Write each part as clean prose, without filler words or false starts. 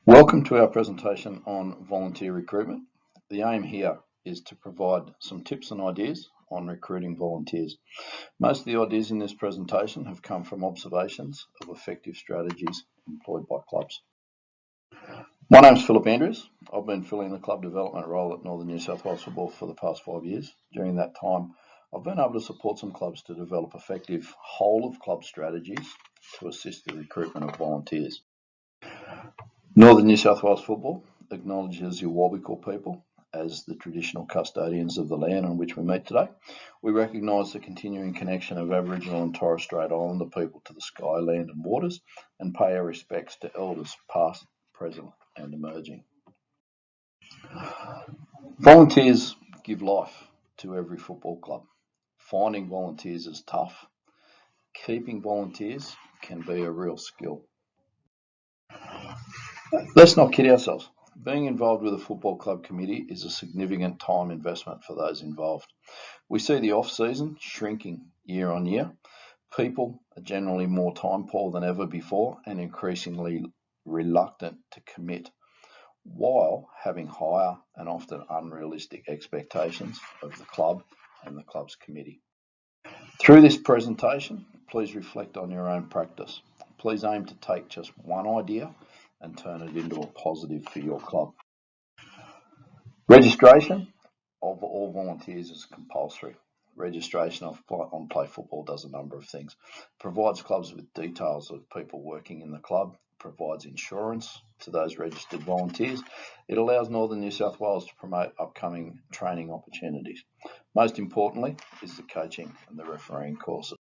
Welcome to our presentation on volunteer recruitment. The aim here is to provide some tips and ideas on recruiting volunteers. Most of the ideas in this presentation have come from observations of effective strategies employed by clubs. My name is Philip Andrews. I've been filling the club development role at Northern New South Wales Football for the past 5 years. During that time, I've been able to support some clubs to develop effective whole-of-club strategies to assist the recruitment of volunteers. Northern New South Wales Football acknowledges the Awabakal people as the traditional custodians of the land on which we meet today. We recognise the continuing connection of Aboriginal and Torres Strait Islander people to the sky, land and waters, and pay our respects to elders past, present and emerging. Volunteers give life to every football club. Finding volunteers is tough. Keeping volunteers can be a real skill. Let's not kid ourselves. Being involved with a football club committee is a significant time investment for those involved. We see the off-season shrinking year on year. People are generally more time poor than ever before and increasingly reluctant to commit, while having higher and often unrealistic expectations of the club and the club's committee. Through this presentation, please reflect on your own practice. Please aim to take just one idea and turn it into a positive for your club. Registration of all volunteers is compulsory. Registration on Play Football does a number of things. Provides clubs with details of people working in the club, provides insurance to those registered volunteers. It allows Northern New South Wales to promote upcoming training opportunities. Most importantly is the coaching and the refereeing courses.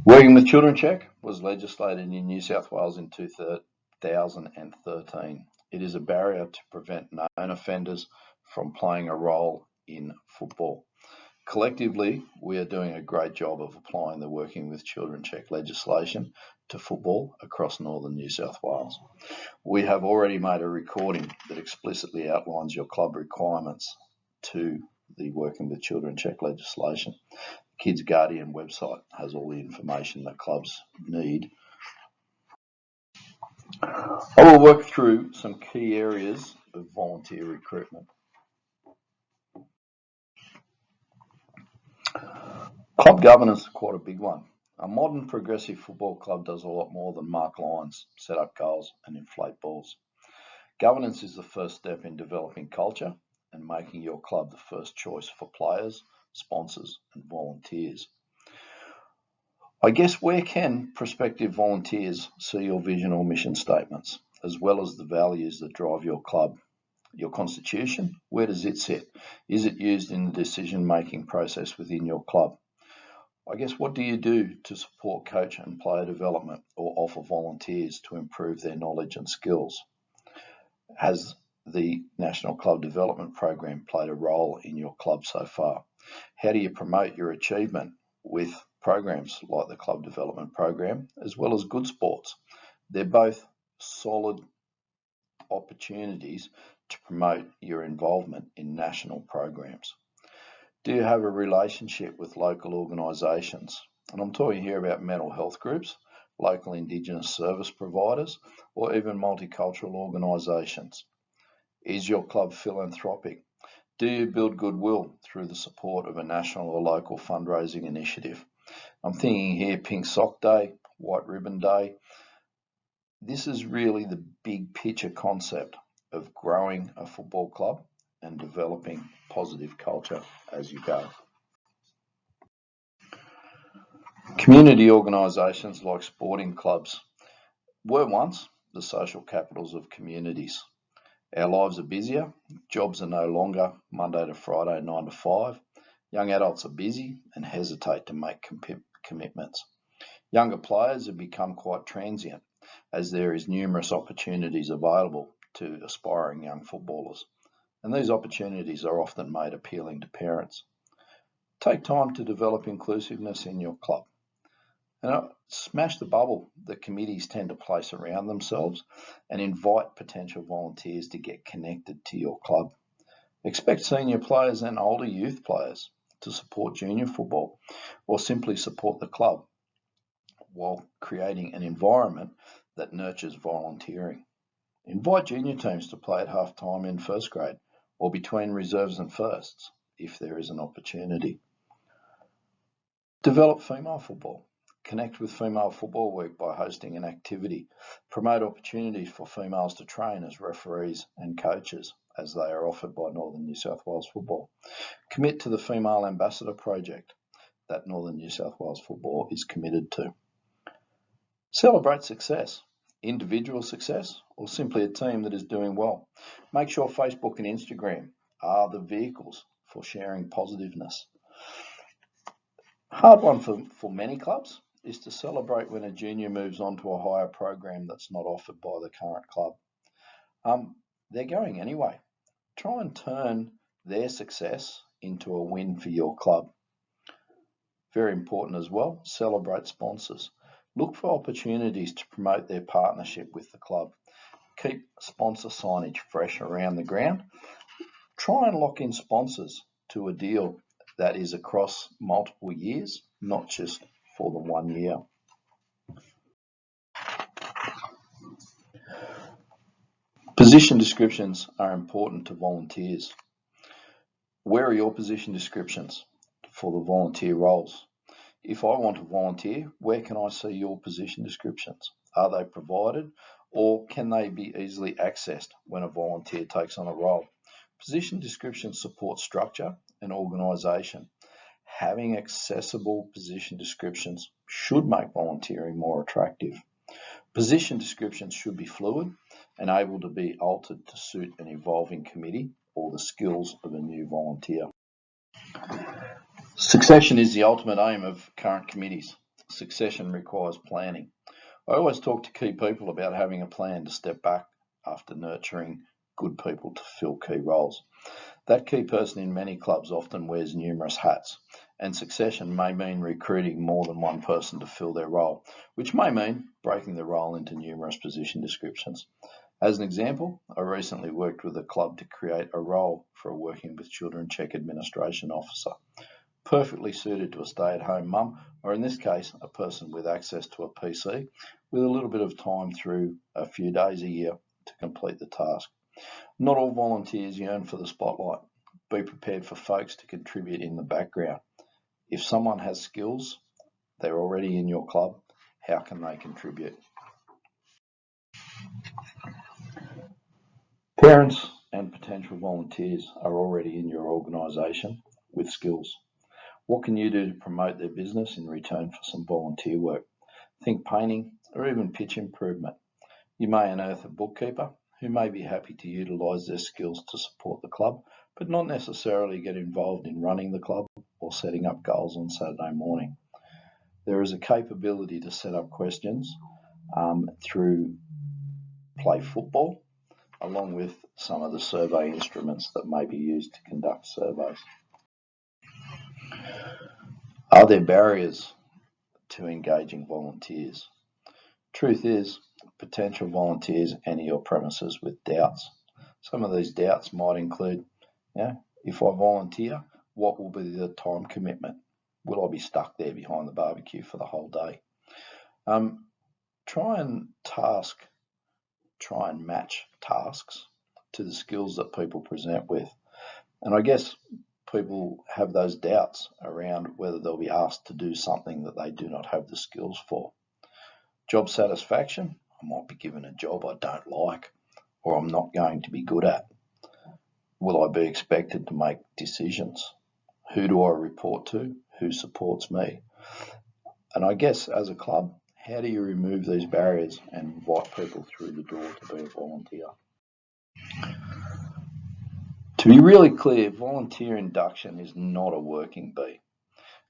Working with Children Check was legislated in New South Wales in 2013. It is a barrier to prevent known offenders from playing a role in football. Collectively, we are doing a great job of applying the Working with Children Check legislation to football across Northern New South Wales. We have already made a recording that explicitly outlines your club requirements to the Working with Children Check legislation. Kids Guardian website has all the information that clubs need. I will work through some key areas of volunteer recruitment. Club governance is quite a big one. A modern progressive football club does a lot more than mark lines, set up goals and inflate balls. Governance is the first step in developing culture and making your club the first choice for players, sponsors and volunteers. I guess where can prospective volunteers see your vision or mission statements, as well as the values that drive your club? Your constitution, where does it sit? Is it used in the decision-making process within your club? I guess what do you do to support coach and player development or offer volunteers to improve their knowledge and skills? Has the National Club Development Program played a role in your club so far? How do you promote your achievement with programs like the Club Development Program, as well as Good Sports? They're both solid opportunities to promote your involvement in national programs. Do you have a relationship with local organisations? And I'm talking here about mental health groups, local Indigenous service providers, or even multicultural organisations. Is your club philanthropic? Do you build goodwill through the support of a national or local fundraising initiative? I'm thinking here Pink Sock Day, White Ribbon Day. This is really the big picture concept of growing a football club and developing positive culture as you go. Community organisations like sporting clubs were once the social capitals of communities. Our lives are busier, jobs are no longer Monday to Friday 9 to 5. Young adults are busy and hesitate to make commitments. Younger players have become quite transient, as there is numerous opportunities available to aspiring young footballers, and these opportunities are often made appealing to parents. Take time to develop inclusiveness in your club. And smash the bubble that committees tend to place around themselves and invite potential volunteers to get connected to your club. Expect senior players and older youth players to support junior football or simply support the club while creating an environment that nurtures volunteering. Invite junior teams to play at half time in first grade or between reserves and firsts if there is an opportunity. Develop female football. Connect with Female Football Week by hosting an activity. Promote opportunities for females to train as referees and coaches, as they are offered by Northern New South Wales Football. Commit to the Female Ambassador Project that Northern New South Wales Football is committed to. Celebrate success, individual success, or simply a team that is doing well. Make sure Facebook and Instagram are the vehicles for sharing positiveness. Hard one for many clubs is to celebrate when a junior moves on to a higher program that's not offered by the current club. They're going anyway. Try and turn their success into a win for your club. Very important as well, celebrate sponsors. Look for opportunities to promote their partnership with the club. Keep sponsor signage fresh around the ground. Try and lock in sponsors to a deal that is across multiple years, not just for the 1 year. Position descriptions are important to volunteers. Where are your position descriptions for the volunteer roles? If I want to volunteer, where can I see your position descriptions? Are they provided, or can they be easily accessed when a volunteer takes on a role? Position descriptions support structure and organisation. Having accessible position descriptions should make volunteering more attractive. Position descriptions should be fluid and able to be altered to suit an evolving committee or the skills of a new volunteer. Succession is the ultimate aim of current committees. Succession requires planning. I always talk to key people about having a plan to step back after nurturing good people to fill key roles. That key person in many clubs often wears numerous hats, and succession may mean recruiting more than one person to fill their role, which may mean breaking the role into numerous position descriptions. As an example, I recently worked with a club to create a role for a working with children check administration officer, perfectly suited to a stay-at-home mum, or in this case, a person with access to a PC with a little bit of time through a few days a year to complete the task. Not all volunteers yearn for the spotlight. Be prepared for folks to contribute in the background. If someone has skills, they're already in your club, how can they contribute? Parents and potential volunteers are already in your organisation with skills. What can you do to promote their business in return for some volunteer work? Think painting or even pitch improvement. You may unearth a bookkeeper who may be happy to utilise their skills to support the club, but not necessarily get involved in running the club or setting up goals on Saturday morning. There is a capability to set up questions through Play Football, along with some of the survey instruments that may be used to conduct surveys. Are there barriers to engaging volunteers? Truth is, potential volunteers enter your premises with doubts. Some of these doubts might include, if I volunteer, what will be the time commitment? Will I be stuck there behind the barbecue for the whole day? Try and match tasks to the skills that people present with. And I guess people have those doubts around whether they'll be asked to do something that they do not have the skills for. Job satisfaction, I might be given a job I don't like or I'm not going to be good at. Will I be expected to make decisions? Who do I report to? Who supports me? And I guess as a club, how do you remove these barriers and invite people through the door to be a volunteer? To be really clear, volunteer induction is not a working bee.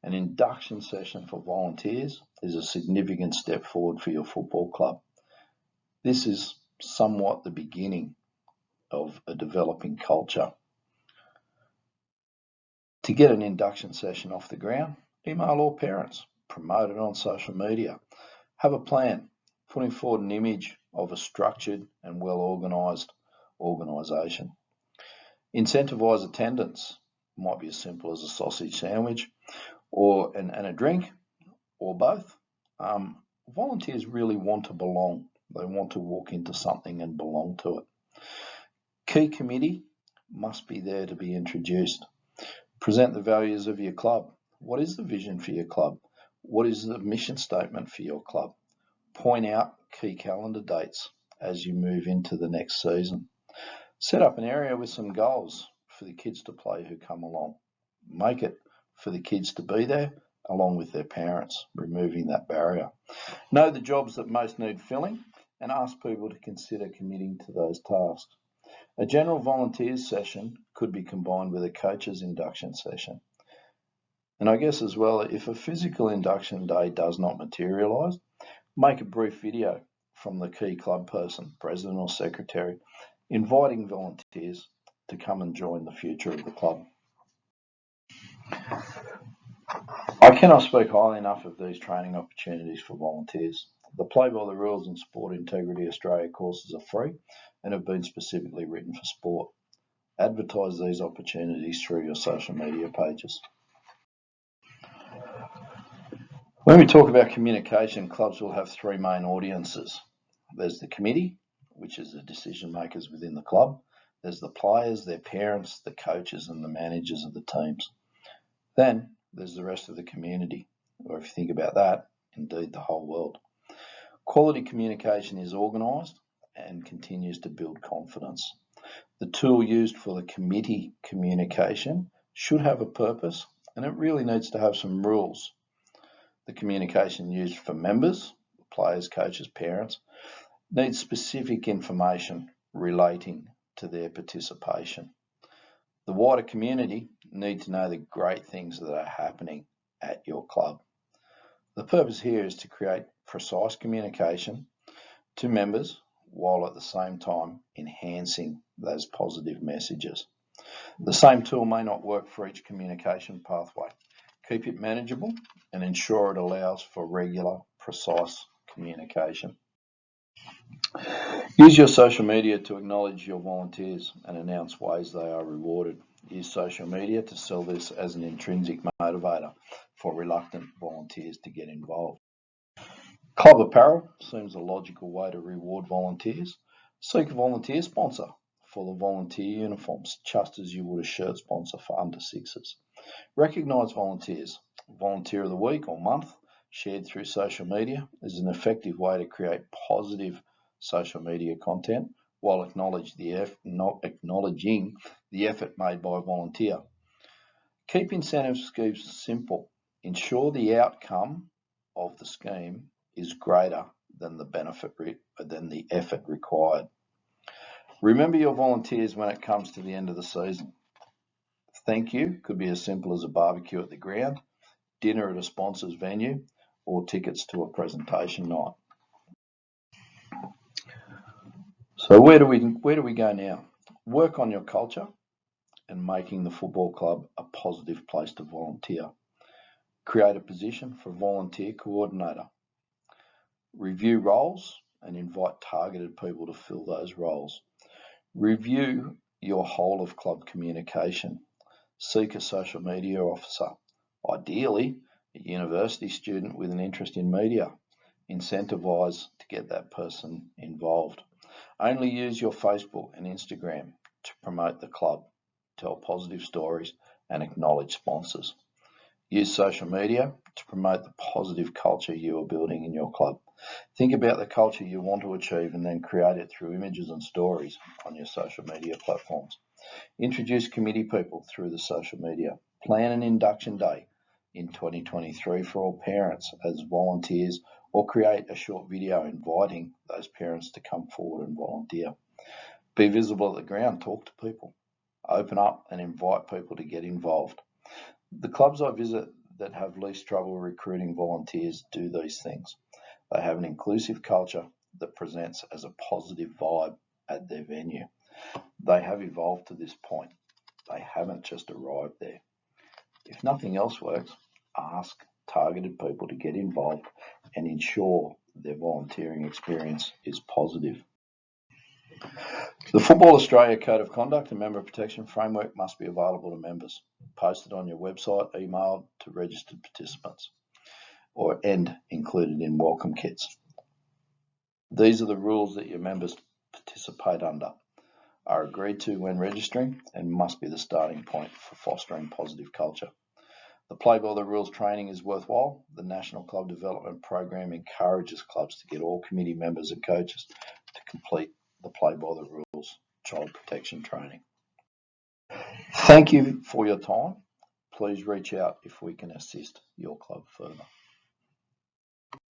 An induction session for volunteers is a significant step forward for your football club. This is somewhat the beginning of a developing culture. To get an induction session off the ground, email all parents, promote it on social media, have a plan, putting forward an image of a structured and well-organised organisation. Incentivise attendance. It might be as simple as a sausage sandwich and a drink, or both. Volunteers really want to belong. They want to walk into something and belong to it. Key committee must be there to be introduced. Present the values of your club. What is the vision for your club? What is the mission statement for your club? Point out key calendar dates as you move into the next season. Set up an area with some goals for the kids to play who come along. Make it for the kids to be there along with their parents, removing that barrier. Know the jobs that most need filling and ask people to consider committing to those tasks. A general volunteers session could be combined with a coach's induction session. And I guess as well, if a physical induction day does not materialise, make a brief video from the key club person, president or secretary, inviting volunteers to come and join the future of the club. I cannot speak highly enough of these training opportunities for volunteers. The Play by the Rules and Sport Integrity Australia courses are free and have been specifically written for sport. Advertise these opportunities through your social media pages. When we talk about communication, clubs will have three main audiences. There's the committee, which is the decision makers within the club. There's the players, their parents, the coaches and the managers of the teams. Then there's the rest of the community, or if you think about that, indeed the whole world. Quality communication is organised and continues to build confidence. The tool used for the committee communication should have a purpose, and it really needs to have some rules. The communication used for members, players, coaches, parents, needs specific information relating to their participation. The wider community need to know the great things that are happening at your club. The purpose here is to create precise communication to members while at the same time enhancing those positive messages. The same tool may not work for each communication pathway. Keep it manageable and ensure it allows for regular, precise communication. Use your social media to acknowledge your volunteers and announce ways they are rewarded. Use social media to sell this as an intrinsic motivator for reluctant volunteers to get involved. Club apparel seems a logical way to reward volunteers. Seek a volunteer sponsor for the volunteer uniforms, just as you would a shirt sponsor for under sixes. Recognise volunteers. Volunteer of the week or month shared through social media is an effective way to create positive social media content while acknowledging the effort made by a volunteer. Keep incentive schemes simple. Ensure the outcome of the scheme is greater than the effort required. Remember your volunteers when it comes to the end of the season. Thank you could be as simple as a barbecue at the ground, dinner at a sponsor's venue, or tickets to a presentation night. So where do we go now? Work on your culture and making the football club a positive place to volunteer. Create a position for volunteer coordinator. Review roles and invite targeted people to fill those roles. Review your whole of club communication. Seek a social media officer, ideally a university student with an interest in media. Incentivise to get that person involved. Only use your Facebook and Instagram to promote the club, tell positive stories and acknowledge sponsors. Use social media to promote the positive culture you are building in your club. Think about the culture you want to achieve and then create it through images and stories on your social media platforms. Introduce committee people through the social media. Plan an induction day in 2023 for all parents as volunteers, or create a short video inviting those parents to come forward and volunteer. Be visible at the ground, talk to people, open up and invite people to get involved. The clubs I visit that have least trouble recruiting volunteers do these things. They have an inclusive culture that presents as a positive vibe at their venue. They have evolved to this point. They haven't just arrived there. If nothing else works, ask targeted people to get involved and ensure their volunteering experience is positive. The Football Australia Code of Conduct and Member Protection Framework must be available to members, posted on your website, emailed to registered participants, and included in welcome kits. These are the rules that your members participate under, are agreed to when registering, and must be the starting point for fostering positive culture. The Play by the Rules training is worthwhile. The National Club Development Program encourages clubs to get all committee members and coaches to complete the Play by the Rules child protection training. Thank you for your time. Please reach out if we can assist your club further.